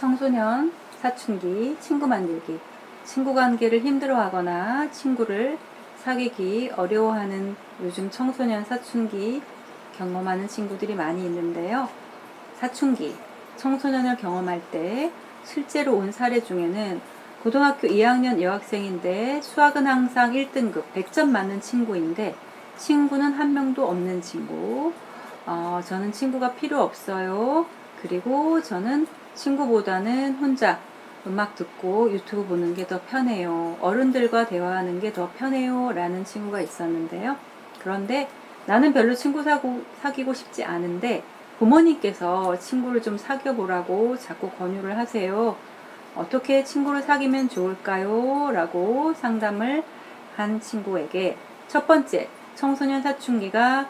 청소년, 사춘기, 친구 만들기, 친구 관계를 힘들어하거나 친구를 사귀기 어려워하는 요즘 청소년, 사춘기 경험하는 친구들이 많이 있는데요. 사춘기, 청소년을 경험할 때 실제로 온 사례 중에는 고등학교 2학년 여학생인데 수학은 항상 1등급, 100점 맞는 친구인데 친구는 한 명도 없는 친구. 저는 친구가 필요 없어요. 그리고 저는 친구보다는 혼자 음악 듣고 유튜브 보는 게 더 편해요. 어른들과 대화하는 게 더 편해요. 라는 친구가 있었는데요. 그런데 나는 별로 친구 사귀고 싶지 않은데 부모님께서 친구를 좀 사귀어 보라고 자꾸 권유를 하세요. 어떻게 친구를 사귀면 좋을까요? 라고 상담을 한 친구에게 첫 번째, 청소년 사춘기가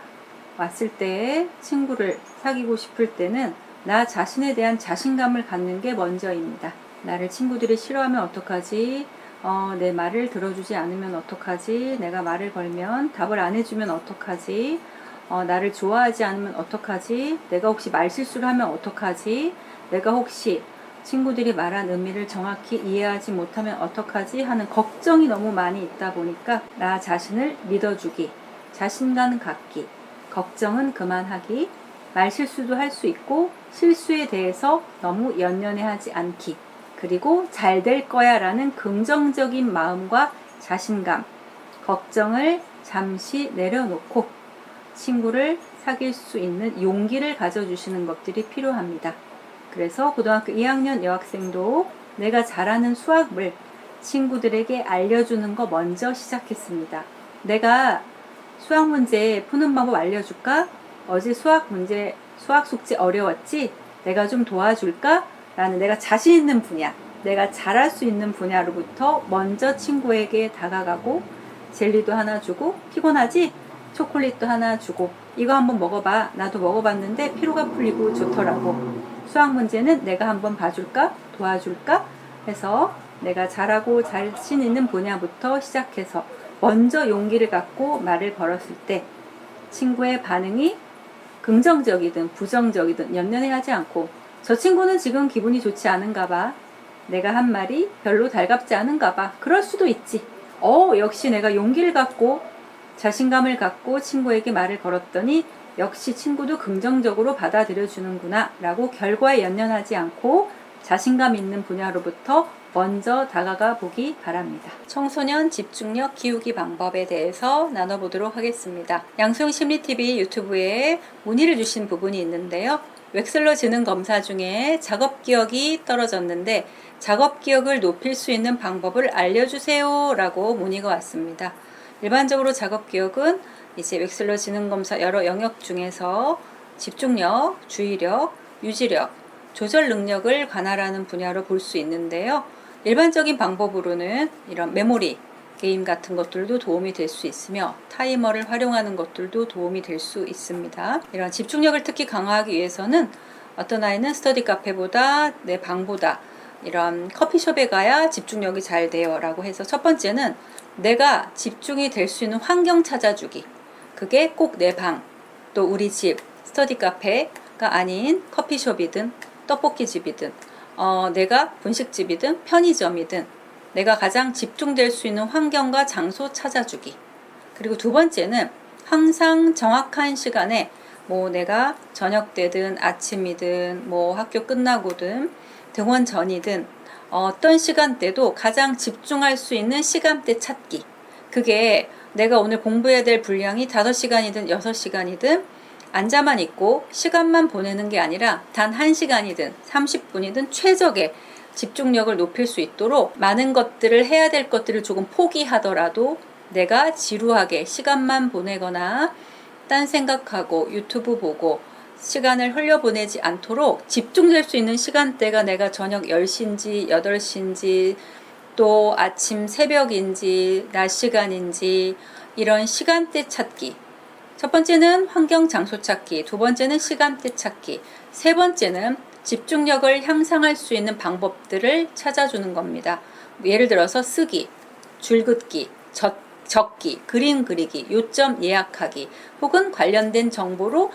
왔을 때 친구를 사귀고 싶을 때는 나 자신에 대한 자신감을 갖는 게 먼저입니다. 나를 친구들이 싫어하면 어떡하지? 내 말을 들어주지 않으면 어떡하지? 내가 말을 걸면 답을 안 해주면 어떡하지? 나를 좋아하지 않으면 어떡하지? 내가 혹시 말실수를 하면 어떡하지? 내가 혹시 친구들이 말한 의미를 정확히 이해하지 못하면 어떡하지? 하는 걱정이 너무 많이 있다 보니까 나 자신을 믿어주기, 자신감 갖기, 걱정은 그만하기, 말실수도 할 수 있고 실수에 대해서 너무 연연해하지 않기, 그리고 잘 될 거야 라는 긍정적인 마음과 자신감, 걱정을 잠시 내려놓고 친구를 사귈 수 있는 용기를 가져주시는 것들이 필요합니다. 그래서 고등학교 2학년 여학생도 내가 잘하는 수학을 친구들에게 알려주는 거 먼저 시작했습니다. 내가 수학 문제 푸는 방법 알려줄까? 어제 수학 숙제 어려웠지? 내가 좀 도와줄까? 라는 내가 자신 있는 분야, 내가 잘할 수 있는 분야로부터 먼저 친구에게 다가가고 젤리도 하나 주고, 피곤하지? 초콜릿도 하나 주고, 이거 한번 먹어봐. 나도 먹어봤는데 피로가 풀리고 좋더라고. 수학 문제는 내가 한번 봐줄까? 도와줄까? 해서 내가 잘하고 자신 있는 분야부터 시작해서 먼저 용기를 갖고 말을 걸었을 때 친구의 반응이 긍정적이든 부정적이든 연연해하지 않고 저 친구는 지금 기분이 좋지 않은가 봐. 내가 한 말이 별로 달갑지 않은가 봐. 그럴 수도 있지. 역시 내가 용기를 갖고 자신감을 갖고 친구에게 말을 걸었더니 역시 친구도 긍정적으로 받아들여 주는구나 라고 결과에 연연하지 않고 자신감 있는 분야로부터 먼저 다가가 보기 바랍니다. 청소년 집중력 키우기 방법에 대해서 나눠보도록 하겠습니다. 양수영심리TV 유튜브에 문의를 주신 부분이 있는데요. 웩슬러 지능 검사 중에 작업기억이 떨어졌는데 작업기억을 높일 수 있는 방법을 알려주세요 라고 문의가 왔습니다. 일반적으로 작업기억은 이제 웩슬러 지능 검사 여러 영역 중에서 집중력, 주의력, 유지력, 조절 능력을 관할하는 분야로 볼 수 있는데요. 일반적인 방법으로는 이런 메모리, 게임 같은 것들도 도움이 될 수 있으며 타이머를 활용하는 것들도 도움이 될 수 있습니다. 이런 집중력을 특히 강화하기 위해서는 어떤 아이는 스터디 카페보다 내 방보다 이런 커피숍에 가야 집중력이 잘 돼요 라고 해서 첫 번째는 내가 집중이 될 수 있는 환경 찾아주기. 그게 꼭 내 방, 또 우리 집, 스터디 카페가 아닌 커피숍이든 떡볶이집이든 내가 분식집이든 편의점이든 내가 가장 집중될 수 있는 환경과 장소 찾아주기. 그리고 두 번째는 항상 정확한 시간에 내가 저녁 때든 아침이든 학교 끝나고든 등원 전이든 어떤 시간대도 가장 집중할 수 있는 시간대 찾기. 그게 내가 오늘 공부해야 될 분량이 5시간이든 6시간이든 앉아만 있고 시간만 보내는 게 아니라 단 1시간이든 30분이든 최적의 집중력을 높일 수 있도록 많은 것들을 해야 될 것들을 조금 포기하더라도 내가 지루하게 시간만 보내거나 딴 생각하고 유튜브 보고 시간을 흘려보내지 않도록 집중될 수 있는 시간대가 내가 저녁 10시인지 8시인지 또 아침 새벽인지 낮 시간인지 이런 시간대 찾기. 첫 번째는 환경 장소 찾기, 두 번째는 시간대 찾기, 세 번째는 집중력을 향상할 수 있는 방법들을 찾아주는 겁니다. 예를 들어서 쓰기, 줄긋기, 적기, 그림 그리기, 요점 예약하기, 혹은 관련된 정보로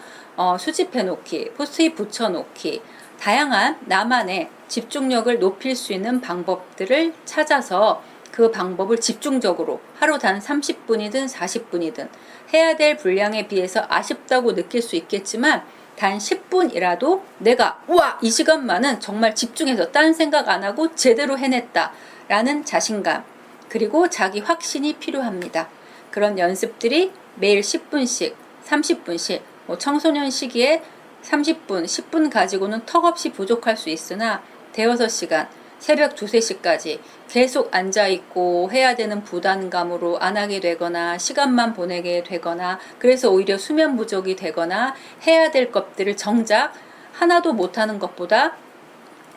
수집해 놓기, 포스트잇 붙여 놓기, 다양한 나만의 집중력을 높일 수 있는 방법들을 찾아서 그 방법을 집중적으로 하루 단 30분이든 40분이든 해야 될 분량에 비해서 아쉽다고 느낄 수 있겠지만 단 10분이라도 내가 우와 이 시간만은 정말 집중해서 딴 생각 안 하고 제대로 해냈다 라는 자신감 그리고 자기 확신이 필요합니다. 그런 연습들이 매일 10분씩 30분씩 청소년 시기에 30분 10분 가지고는 턱없이 부족할 수 있으나 대여섯 시간 새벽 2, 3시까지 계속 앉아있고 해야 되는 부담감으로 안 하게 되거나 시간만 보내게 되거나 그래서 오히려 수면 부족이 되거나 해야 될 것들을 정작 하나도 못하는 것보다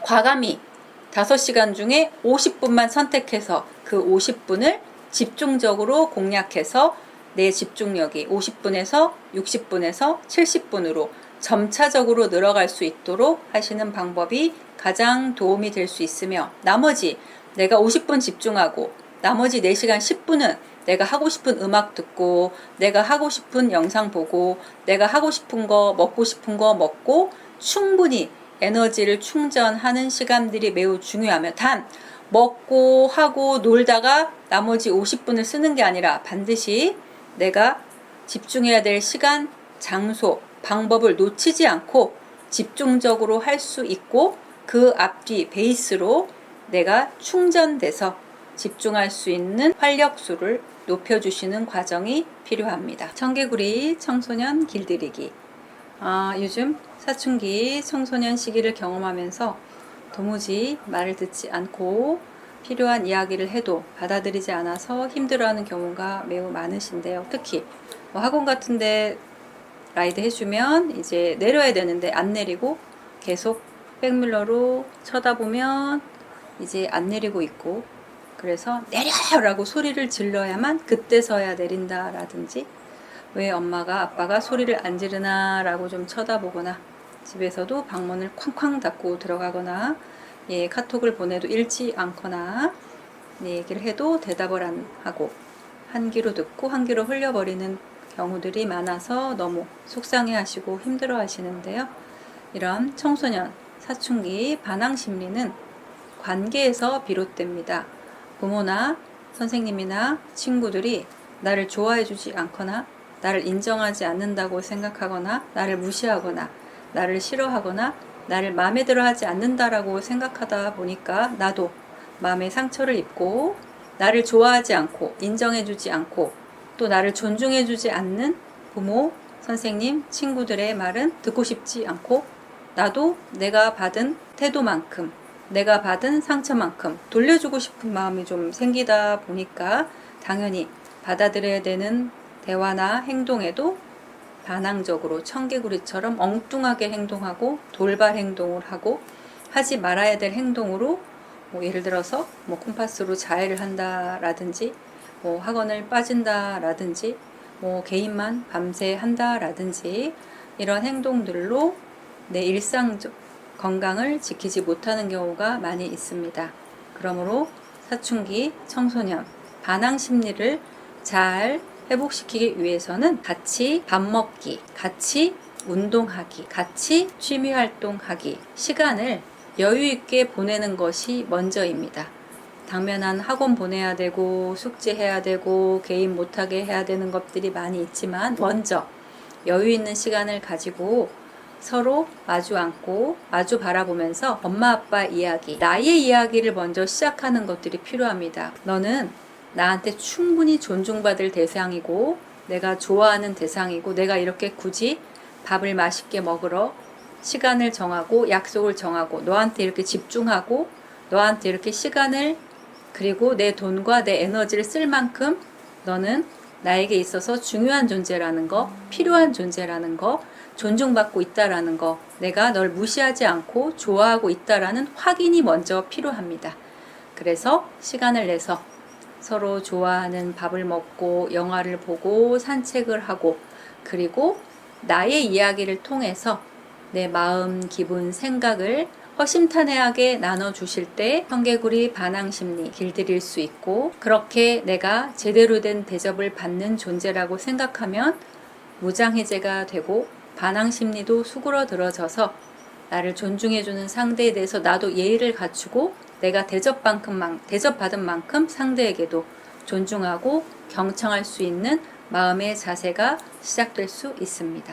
과감히 5시간 중에 50분만 선택해서 그 50분을 집중적으로 공략해서 내 집중력이 50분에서 60분에서 70분으로 점차적으로 늘어갈 수 있도록 하시는 방법이 가장 도움이 될 수 있으며 나머지 내가 50분 집중하고 나머지 4시간 10분은 내가 하고 싶은 음악 듣고 내가 하고 싶은 영상 보고 내가 하고 싶은 거 먹고 싶은 거 먹고 충분히 에너지를 충전하는 시간들이 매우 중요하며 단 먹고 하고 놀다가 나머지 50분을 쓰는 게 아니라 반드시 내가 집중해야 될 시간, 장소, 방법을 놓치지 않고 집중적으로 할 수 있고 그 앞뒤 베이스로 내가 충전돼서 집중할 수 있는 활력수를 높여주시는 과정이 필요합니다. 청개구리 청소년 길들이기. 요즘 사춘기 청소년 시기를 경험하면서 도무지 말을 듣지 않고 필요한 이야기를 해도 받아들이지 않아서 힘들어하는 경우가 매우 많으신데요. 특히 학원 같은데 라이드 해주면 이제 내려야 되는데 안 내리고 계속 백밀러로 쳐다보면 이제 안 내리고 있고 그래서 내려라고 소리를 질러야만 그때서야 내린다 라든지 왜 엄마가 아빠가 소리를 안 지르나 라고 좀 쳐다보거나 집에서도 방문을 쾅쾅 닫고 들어가거나 카톡을 보내도 읽지 않거나 얘기를 해도 대답을 안 하고 한 귀로 듣고 한 귀로 흘려버리는 경우들이 많아서 너무 속상해 하시고 힘들어 하시는데요. 이런 청소년 사춘기 반항 심리는 관계에서 비롯됩니다. 부모나 선생님이나 친구들이 나를 좋아해 주지 않거나 나를 인정하지 않는다고 생각하거나 나를 무시하거나 나를 싫어하거나 나를 마음에 들어 하지 않는다라고 생각하다 보니까 나도 마음의 상처를 입고 나를 좋아하지 않고 인정해 주지 않고 또 나를 존중해 주지 않는 부모, 선생님, 친구들의 말은 듣고 싶지 않고 나도 내가 받은 태도만큼 내가 받은 상처만큼 돌려주고 싶은 마음이 좀 생기다 보니까 당연히 받아들여야 되는 대화나 행동에도 반항적으로 청개구리처럼 엉뚱하게 행동하고 돌발 행동을 하고 하지 말아야 될 행동으로 예를 들어서 콤파스로 자해를 한다라든지 학원을 빠진다라든지 개인만 밤새 한다라든지 이런 행동들로 내 일상적 건강을 지키지 못하는 경우가 많이 있습니다. 그러므로 사춘기 청소년 반항 심리를 잘 회복시키기 위해서는 같이 밥 먹기, 같이 운동하기, 같이 취미활동하기, 시간을 여유있게 보내는 것이 먼저입니다. 당면한 학원 보내야 되고 숙제해야 되고 개인 못하게 해야 되는 것들이 많이 있지만 먼저 여유있는 시간을 가지고 서로 마주 앉고 마주 바라보면서 엄마 아빠 이야기, 나의 이야기를 먼저 시작하는 것들이 필요합니다. 너는 나한테 충분히 존중받을 대상이고 내가 좋아하는 대상이고 내가 이렇게 굳이 밥을 맛있게 먹으러 시간을 정하고 약속을 정하고 너한테 이렇게 집중하고 너한테 이렇게 시간을 그리고 내 돈과 내 에너지를 쓸 만큼 너는 나에게 있어서 중요한 존재라는 거, 필요한 존재라는 거, 존중받고 있다라는 거, 내가 널 무시하지 않고 좋아하고 있다라는 확인이 먼저 필요합니다. 그래서 시간을 내서 서로 좋아하는 밥을 먹고 영화를 보고 산책을 하고 그리고 나의 이야기를 통해서 내 마음, 기분, 생각을 허심탄회하게 나눠주실 때 청개구리 반항 심리 길들일 수 있고 그렇게 내가 제대로 된 대접을 받는 존재라고 생각하면 무장해제가 되고 반항 심리도 수그러들어져서 나를 존중해주는 상대에 대해서 나도 예의를 갖추고 내가 대접받은 만큼 상대에게도 존중하고 경청할 수 있는 마음의 자세가 시작될 수 있습니다.